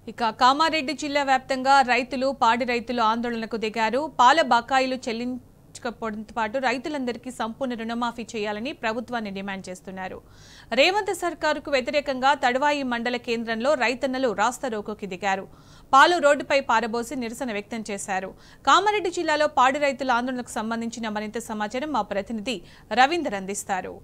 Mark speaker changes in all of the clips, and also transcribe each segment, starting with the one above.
Speaker 1: ఇక కామారెడ్డి జిల్లా వ్యాప్తంగా రైతులు పాడి రైతులు ఆందోళనకు దిగారు. పాల బకాయిలు చెల్లించకపోవడంతో పాటు రైతులందరికీ సంపూర్ణ రుణమాఫీ చేయాలని ప్రభుత్వాన్ని డిమాండ్ చేస్తున్నారు. రేవంత్ సర్కారుకు వ్యతిరేకంగా తడవాయి మండల కేంద్రంలో రైతన్నలు రాస్తారోకోకి దిగారు. పాలు రోడ్డుపై పారబోసి నిరసన వ్యక్తం చేశారు. కామారెడ్డి జిల్లాలో పాడి రైతుల ఆందోళనకు సంబంధించిన మరింత సమాచారం మా ప్రతినిధి రవీందర్ అందిస్తారు.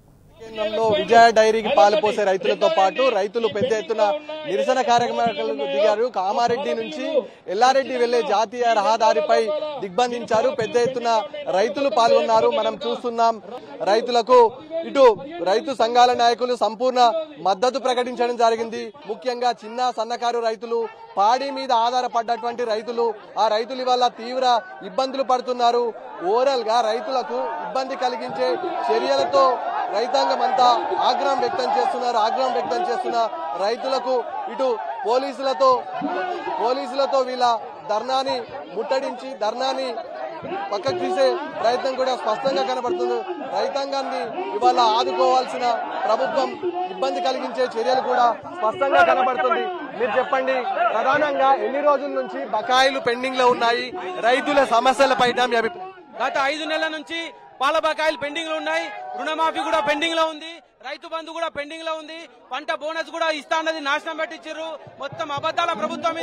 Speaker 2: కేంద్రంలో విజయ డైరీకి పాలు పోసే రైతులతో పాటు రైతులు పెద్ద ఎత్తున నిరసన కార్యక్రమాలకు దిగారు. కామారెడ్డి నుంచి ఎల్లారెడ్డి వెళ్లే జాతీయ రహదారిపై దిగ్బంధించారు. పెద్ద ఎత్తున రైతులు పాల్గొన్నారు. మనం చూస్తున్నాం. రైతులకు ఇటు రైతు సంఘాల నాయకులు సంపూర్ణ మద్దతు ప్రకటించడం జరిగింది. ముఖ్యంగా చిన్న సన్నకారు రైతులు, పాడి మీద ఆధారపడ్డటువంటి రైతులు, ఆ రైతులు ఇవాళ తీవ్ర ఇబ్బందులు పడుతున్నారు. ఓవరాల్ గా రైతులకు ఇబ్బంది కలిగించే చర్యలతో రైతాంగం అంతా ఆగ్రహం వ్యక్తం చేస్తున్న రైతులకు ఇటు పోలీసులతో వీళ్ళ ధర్నాని ముట్టడించి ధర్నాని పక్కకు తీసే ప్రయత్నం కూడా స్పష్టంగా కనబడుతుంది. రైతాంగాన్ని ఇవాళ ఆదుకోవాల్సిన ప్రభుత్వం ఇబ్బంది కలిగించే చర్యలు కూడా స్పష్టంగా కనబడుతుంది. మీరు చెప్పండి, ప్రధానంగా ఎన్ని రోజుల నుంచి బకాయిలు పెండింగ్ లో ఉన్నాయి? రైతుల సమస్యలపైన మీ అభిప్రాయం?
Speaker 3: గత 5 నెలల నుంచి పాల బకాయిలు పెండింగ్ లో ఉన్నాయి. రుణమాఫీ కూడా పెండింగ్ లో ఉంది. రైతు బంధు కూడా పెండింగ్ లో ఉంది. పంట బోనస్ కూడా ఇస్తా అన్నది నాశనం పెట్టించారు. మొత్తం అబద్దాల ప్రభుత్వం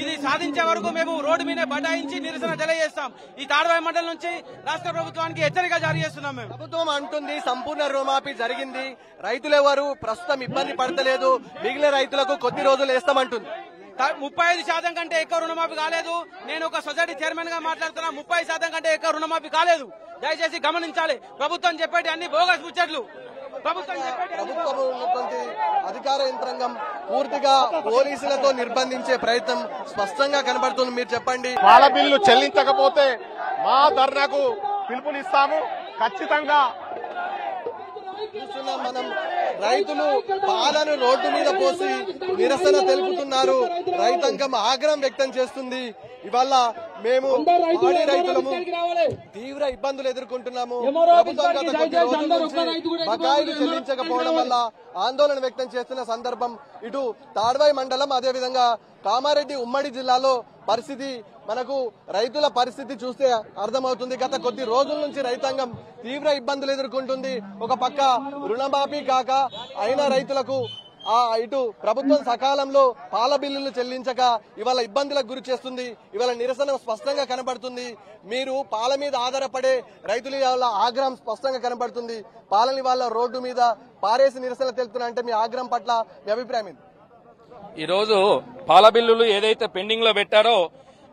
Speaker 3: ఇది సాధించే వరకు మేము రోడ్డు మీద బటాయించి నిరసన తెలియజేస్తాం. ఈ తాడవాయి మండలం నుంచి రాష్ట్ర ప్రభుత్వానికి హెచ్చరిక జారీ చేస్తున్నాం. మేము
Speaker 2: ప్రభుత్వం అంటుంది సంపూర్ణ రుణమాఫీ జరిగింది, రైతులెవరు ప్రస్తుతం ఇబ్బంది పడతలేదు, మిగిలిన రైతులకు కొద్ది రోజులు వేస్తామంటుంది.
Speaker 3: 35% కంటే ఎక్కువ రుణమాఫీ కాలేదు. నేను ఒక సొసైటీ చైర్మన్ గా మాట్లాడుతున్నా. 30% కంటే ఎక్కువ రుణమాఫీ కాలేదు. దయచేసి గమనించాలి. ప్రభుత్వం చెప్పేటి అన్ని బోగస్ ముచ్చట్లు.
Speaker 2: ప్రభుత్వం ఉన్నటువంటి అధికార యంత్రాంగం పూర్తిగా పోలీసులతో నిర్బంధించే ప్రయత్నం స్పష్టంగా కనబడుతుంది. మీరు చెప్పండి.
Speaker 4: పాల బిల్లు చెల్లించకపోతే మా ధర్నాకు పిలుపునిస్తాము. ఖచ్చితంగా
Speaker 2: చూస్తున్నాం మనం. రైతులు పాలను రోడ్డు మీద పోసి నిరసన తెలుపుతున్నారు. రైతాంగం ఆగ్రహం వ్యక్తం చేస్తుంది. ఇవాళ మేము పాడి రైతులము తీవ్ర ఇబ్బందులు ఎదుర్కొంటున్నాము. ప్రభుత్వం గత కొద్ది రోజుల నుంచి బకాయిలు చెల్లించకపోవడం వల్ల ఆందోళన వ్యక్తం చేస్తున్న సందర్భం. ఇటు తాడ్వాయి మండలం, అదేవిధంగా కామారెడ్డి ఉమ్మడి జిల్లాలో పరిస్థితి, మనకు రైతుల పరిస్థితి చూస్తే అర్థమవుతుంది. గత కొద్ది రోజుల నుంచి రైతాంగం తీవ్ర ఇబ్బందులు ఎదుర్కొంటుంది. ఒక పక్క రుణమాఫీ కాక అయిన రైతులకు ఇటు ప్రభుత్వం సకాలంలో పాల బిల్లులు చెల్లించక ఇవాళ ఇబ్బందులకు గురి చేస్తుంది. ఇవాళ నిరసన స్పష్టంగా కనబడుతుంది. మీరు పాల మీద ఆధారపడే రైతుల వల్ల ఆగ్రహం స్పష్టంగా కనబడుతుంది. పాలని వాళ్ళ రోడ్డు మీద పారేసి నిరసన తెలుపుతున్నా అంటే మీ ఆగ్రహం పట్ల మీ అభిప్రాయం ఏంటి?
Speaker 5: ఈరోజు పాల బిల్లులు ఏదైతే పెండింగ్ లో పెట్టారో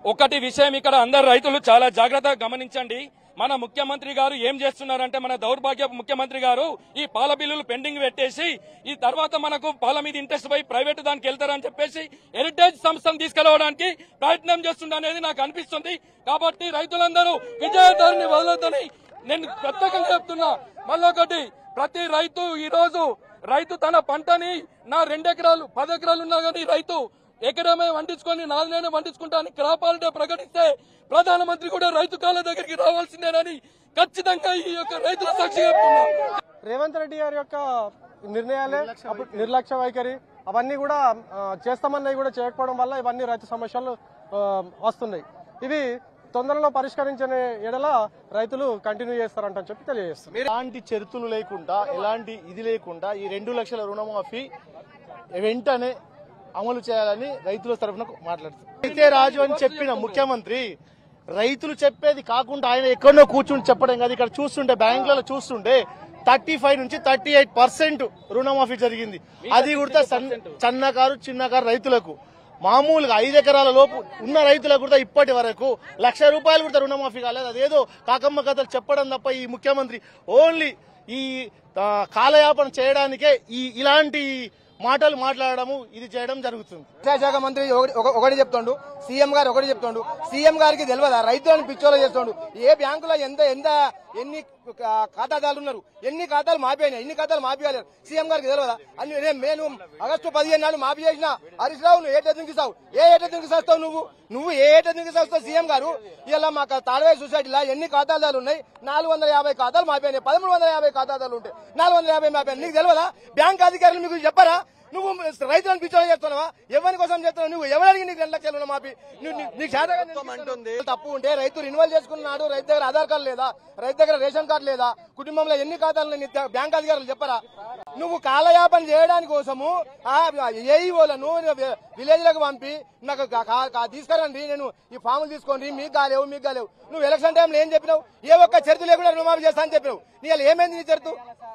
Speaker 5: ఒకటి విషయం ఇక్కడ అందరు రైతులు చాలా జాగ్రత్తగా గమనించండి. మన ముఖ్యమంత్రి గారు ఏం చేస్తున్నారంటే, మన దౌర్భాగ్య ముఖ్యమంత్రి గారు ఈ పాల బిల్లులు పెండింగ్ పెట్టేసి ఈ తర్వాత మనకు పాల మీద ఇంట్రెస్ట్ పోయి ప్రైవేట్ దానికి వెళ్తారని చెప్పేసి హెరిటేజ్ సంస్థను తీసుకెళ్లడానికి ప్రయత్నం చేస్తుండ అనేది నాకు అనిపిస్తుంది. కాబట్టి రైతులందరూ విజయదారిని వదలొద్దని నేను ప్రత్యేకంగా చెప్తున్నా. మళ్ళొకటి, ప్రతి రైతు ఈ రోజు తన పంటని నా 2 ఎకరాలు 10 ఎకరాలు ఉన్నా కానీ రైతు ఎకరమే వండించుకొని 4 నెలలు వండించుకుంటా అని క్రాప్ హాలిడే ప్రకటిస్తే ప్రధానమంత్రి కూడా రైతు కాళ్ళ దగ్గరికి రావాల్సిందేనని ఖచ్చితంగా ఈ యొక్క రైతుల సాక్షి చెప్తున్నా.
Speaker 4: రేవంత్ రెడ్డి గారి యొక్క నిర్ణయాలే, నిర్లక్ష్య వైఖరి, అవన్నీ కూడా చేస్తామన్నవి కూడా చేయకపోవడం వల్ల ఇవన్నీ రైతు సమస్యలు వస్తున్నాయి. ఇవి తొందరలో పరిష్కరించిన ఎడల రైతులు కంటిన్యూ చేస్తారంటని చెప్పి తెలియజేస్తారు.
Speaker 6: ఎలాంటి చర్చలు లేకుండా, ఎలాంటి ఇది లేకుండా ఈ 2 లక్షల రుణమాఫీ వెంటనే అమలు చేయాలని రైతుల తరఫున మాట్లాడుతున్నారు. అయితే రాజు అని చెప్పిన ముఖ్యమంత్రి రైతులు చెప్పేది కాకుండా ఆయన ఎక్కడో కూర్చుని చెప్పడం కాదు. ఇక్కడ చూస్తుంటే బ్యాంకులలో చూస్తుంటే 35 నుంచి 38% రుణమాఫీ జరిగింది. అది కూడా సన్నకారు చిన్నకారు రైతులకు. మామూలుగా 5 ఎకరాల లోపు ఉన్న రైతులకు కూడా ఇప్పటి వరకు ₹1,00,000 కూడా రుణమాఫీ కాలేదు. అదేదో కాకమ్మ కథలు చెప్పడం తప్ప ఈ ముఖ్యమంత్రి ఓన్లీ ఈ కాలయాపన చేయడానికే ఇలాంటి మాటలు మాట్లాడము, ఇది చేయడం జరుగుతుంది.
Speaker 7: విద్యాశాఖ మంత్రి ఒకటి చెప్తుండు, సీఎం గారు ఒకటి చెప్తుండు. సీఎం గారికి తెలియదా రైతులను పిచ్చోలో చేస్తుండు? ఏ బ్యాంకులో ఎన్ని ఖాతాదారులు ఉన్నారు, ఎన్ని ఖాతాలు మాపియాయి, ఎన్ని ఖాతాలు మాపియాలి సీఎం గారికి తెలియదా? అన్ని నేను ఆగస్టు 15 నాడు మాఫీ చేసిన. హరీష్ రావు నువ్వు ఏ టెన్కి ఇస్తావు? ఏ టెన్కి చేస్తావు? నువ్వు ఏ టెన్కి చేస్తావు? సీఎం గారు ఇలా మా తాడవాయి సొసైటీలో ఎన్ని ఖాతాదారులు ఉన్నాయి? 450 ఖాతాలు మాపియాయి. 1350 ఖాతాదారులు ఉంటాయి, 450 మాపియాయి. నీకు తెలియదా? బ్యాంక్ అధికారులు మీకు చెప్పారా? నువ్వు రైతులను పిచ్చోలు చేస్తున్నావా? ఎవరి కోసం చేస్తున్నావు? నువ్వు ఎవరికి నీకు 2 లక్షల రుణమాఫీ? నీకు
Speaker 2: అంటుంది
Speaker 7: తప్పు ఉంటే రైతు రిన్యువల్ చేసుకున్నాడు, రైతు దగ్గర ఆధార్ కార్డు లేదా, రైతు దగ్గర రేషన్ కార్డు లేదా, కుటుంబంలో ఎన్ని ఖాతాలు బ్యాంక్ అధికారులు చెప్పరా? నువ్వు కాలయాపన చేయడానికి కోసము ఏఈఓలను విలేజ్ లకు పంపి నాకు తీసుకురండి, నేను ఈ ఫాములు తీసుకోండి, మీకు కాలేవు. నువ్వు ఎలక్షన్ టైంలో ఏం చెప్పినావు? ఏ ఒక్క చర్చ లేకుండా రుణమాఫీ చేస్తా అని చెప్పినావు. నీ ఏమైంది నీ చర్చ?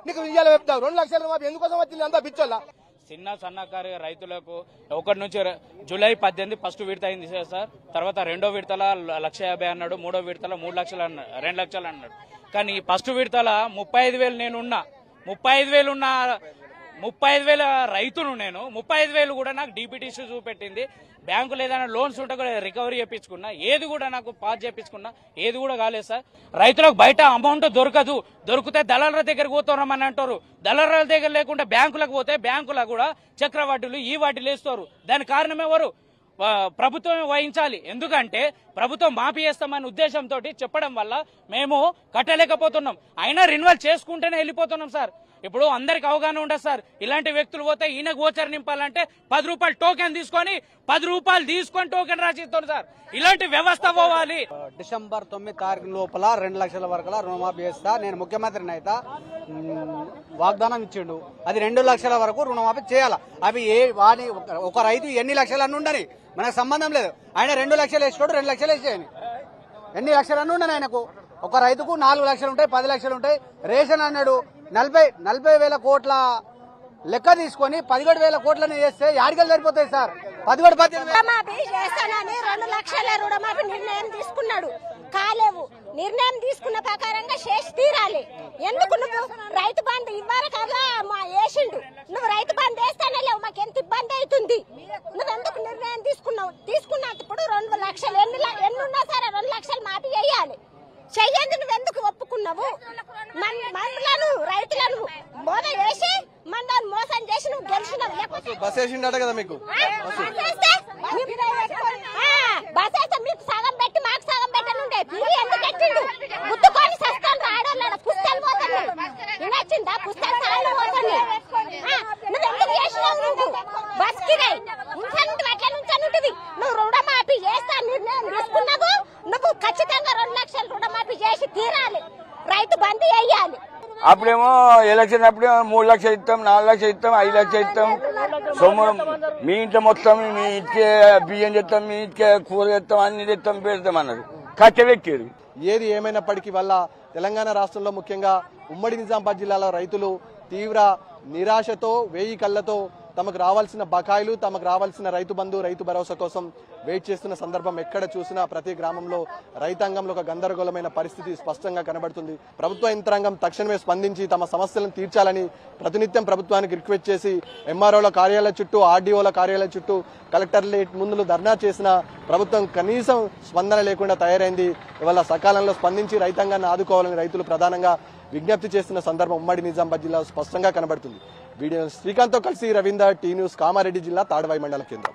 Speaker 7: నీకు ఇవాళ చెప్తావు 2 లక్షల రుణమాఫీ ఎందుకోసం వచ్చింది? అంతా పిచ్చోళ్ళ.
Speaker 8: చిన్న సన్నకారు రైతులకు 1 నుంచి జూలై 18 ఫస్ట్ విడత అయింది సార్. తర్వాత 2వ విడతల 1,50,000 అన్నాడు, 3వ విడతల 3 లక్షలు అన్నాడు, 2 లక్షలు అన్నాడు. కానీ ఫస్ట్ విడతల 35,000 నేనున్నా, 35,000 రైతును నేను 35,000 కూడా నాకు డీపీటీసీ చూపెట్టింది. బ్యాంకులు ఏదైనా లోన్స్ ఉంటే కూడా రికవరీ చేయించుకున్నా, ఏది కూడా నాకు పాస్ చేయించుకున్నా, ఏది కూడా కాలేదు సార్. రైతులకు బయట అమౌంట్ దొరకదు, దొరికితే దళారుల దగ్గరకు పోతున్నామని అంటారు. దళారుల దగ్గర లేకుండా బ్యాంకులకు పోతే బ్యాంకులకు కూడా చక్రవడ్డీలు ఈ వడ్డీలు వేస్తారు. దానికి కారణం ఎవరు? ప్రభుత్వమే వహించాలి. ఎందుకంటే ప్రభుత్వం మాఫీ చేస్తామనే ఉద్దేశంతో చెప్పడం వల్ల మేము కట్టలేకపోతున్నాం. అయినా రిన్యువల్ చేసుకుంటేనే వెళ్ళిపోతున్నాం సార్. ఇప్పుడు అందరికి అవగాహన ఉండదు సార్. ఇలాంటి వ్యక్తులు పోతే ఈయన గోచర్ నింపాలంటే 10 రూపాయలు టోకెన్ తీసుకొని 10 రూపాయలు తీసుకొని టోకెన్ రాసిస్తారు సార్. ఇలాంటి వ్యవస్థ పోవాలి.
Speaker 9: డిసెంబర్ 9 తారీఖు లోపల 2 లక్షల వరకు రుణమాఫీ చేస్తా, నేను ముఖ్యమంత్రిని అయితే వాగ్దానం ఇచ్చిండు. అది 2 లక్షల వరకు రుణమాఫీ చేయాలి. అవి వాడి ఒక రైతు ఎన్ని లక్షలు అన్ని ఉండని మనకు సంబంధం లేదు. ఆయన 2 లక్షలు వేసుకోడు, 2 లక్షలు వేసేయని ఎన్ని లక్షలు అన్ని ఉండని ఆయనకు. ఒక రైతుకు 4 లక్షలు ఉంటాయి, 10 లక్షలు ఉంటాయి. రేషన్ అన్నాడు 40,000 కోట్ల లెక్క తీసుకొని 17,000 కోట్లని చేస్తే యాడికలు సరిపోతాయి సార్.
Speaker 10: 17,000 చేస్తానని 2 లక్షల రుణమాఫీ నిర్ణయం తీసుకున్నాడు. కాలేవు. నిర్ణయం తీసుకున్న ప్రకారంగా చేసి తీరాలి. ఎందుకు నువ్వు రైతు బంధు ఇవ్వాలి కదా వేసిండు, నువ్వు రైతు బంధు వేస్తానే లేవు, మాకు ఎంత ఇబ్బంది అవుతుంది. నువ్వు ఎందుకు నిర్ణయం తీసుకున్నావు? తీసుకున్నప్పుడు 2 లక్షలు ఎన్నున్నా సరే 2 లక్షలు మాఫీ చేయాలి. చెయ్యండి. నువ్వెందుకు ఒప్పుకున్నావు? మందులను రైతులను మోసం చేసి మందాన్ని మోసం చేసి నువ్వు గెలిచినావు.
Speaker 2: బస్ వేసిండట కదా మీకు?
Speaker 10: బస్ వేస్తే మీకు సగం పెట్టి మాకు సగం పెట్టనుండే. తిరిగి ఎందుకు ఎట్టిండు? గుద్దుకొని సస్తాను రాడోళ్ళ పుస్తకాలు పోతుంది. వినొచ్చిందా? పుస్తకాలు పోతుంది. నువ్వెందుకు చేసినావు? నువ్వు బస్ కిరాయి ఉంచనుంటి అట్లా నుంచనుంటివి. నువ్వు రుణమాఫీ చేస్తా నిర్ణయం తీసుకున్నావు. నువ్వు ఖచ్చితంగా 2 లక్షలు రుణమాఫీ చేసి తీరాలి. రైతు బంధు వేయాలి.
Speaker 11: అప్పుడేమో ఎలక్షన్ అప్పుడేమో 3 లక్షలు ఇస్తాం, 4 లక్షలు ఇస్తాం, 5 లక్షలు ఇస్తాం. సొమ్ము మీ ఇంట్లో మొత్తం మీ ఇంటికే బియ్యం తెస్తాం, మీ ఇంటికే కూర తెస్తాం, అన్ని తెస్తాం, పెడతాం అన్నారు. కట్టబెట్టారు.
Speaker 2: ఏది ఏమైనప్పటికీ వల్ల తెలంగాణ రాష్ట్రంలో ముఖ్యంగా ఉమ్మడి నిజామాబాద్ జిల్లాలో రైతులు తీవ్ర నిరాశతో 1000 కళ్లతో తమకు రావాల్సిన బకాయిలు, తమకు రావాల్సిన రైతు బంధు, రైతు భరోసా కోసం వెయిట్ చేస్తున్న సందర్భం ఎక్కడ చూసినా ప్రతి గ్రామంలో రైతాంగంలో ఒక గందరగోళమైన పరిస్థితి స్పష్టంగా కనబడుతుంది. ప్రభుత్వ యంత్రాంగం తక్షణమే స్పందించి తమ సమస్యలను తీర్చాలని ప్రతినిత్యం ప్రభుత్వానికి రిక్వెస్ట్ చేసి ఎంఆర్ఓల కార్యాలయ చుట్టూ, ఆర్డీఓల కార్యాలయ చుట్టూ, కలెక్టర్లేట్ ముందు ధర్నా చేసిన ప్రభుత్వం కనీసం స్పందన లేకుండా తయారైంది. ఇవాళ సకాలంలో స్పందించి రైతాంగాన్ని ఆదుకోవాలని రైతులు ప్రధానంగా విజ్ఞప్తి చేస్తున్న సందర్భం ఉమ్మడి నిజామాబాద్ జిల్లా స్పష్టంగా కనబడుతుంది. వీడియో శ్రీకాంత్తో కలిసి రవీందర్, టీ న్యూస్, కామారెడ్డి జిల్లా తాడవాయి మండల కేంద్రం.